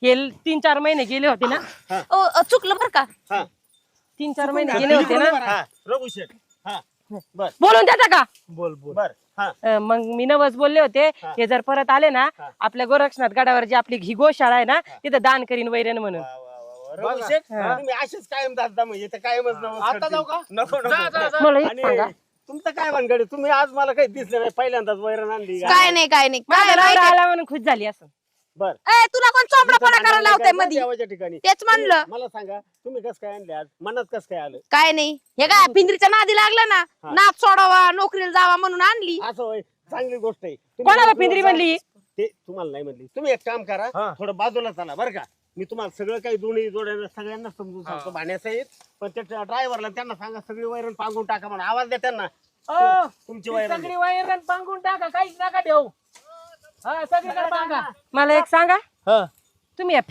हे 3-4 महिने गेले होते ना, चुकलं बरं का. 3-4 महिने गेले होते ना. रघु शेठ. हा बर बोलून देता का? बोल बोल बर. हा मग मी नवस बोलले होते, हे जर परत आले ना आपल्या गोरक्षनाथ गडावर जी आपली ही गोशाळा आहे ना तिथं दान करीन वैरण म्हणून. रघु शेठ तुम्ही असेच कायम दादा म्हणजे ते कायमच आता जाऊ का नको मला एक सांगा, तुमचं काय भानगड तुम्ही आज मला काही दिसलं नाही पहिल्यांदाच वैरण आणली काय नाही काय माझा माहितीये? नवरा आला म्हणून खुश झाली असं. बर तुला कोण चोपडापणा करायला लावताय मध्ये? देवाच्या ठिकाणी तेच म्हणलं. मला सांगा तुम्ही कसं काय आणले आज मनात कसं काय आलं काय नाही, हे काय पिंजरीच्या नादी लागलं ना, नाद सोडावा नोकरीला जावा म्हणून आणली. असं होय चांगली गोष्ट आहे कोणाला पिंजरी म्हणली? ते तुम्हाला नाही म्हणली तुम्ही एक काम करा थोडं बाजूला चला बरं का मी तुम्हाला सगळं काही दोन्ही जोड्यानं सगळ्यांना समजून सांगतो भाण्यासहित पण त्या ड्रायव्हरला त्यांना सांगा सगळी वैरण पांगून टाका म्हणा आवाज द्या त्यांना तुमची वैरण सगळी वैरण पांगून टाका, काहीच नका ठेवू. हा सगळीकडे पांगा. मला एक सांगा, तुम्ही या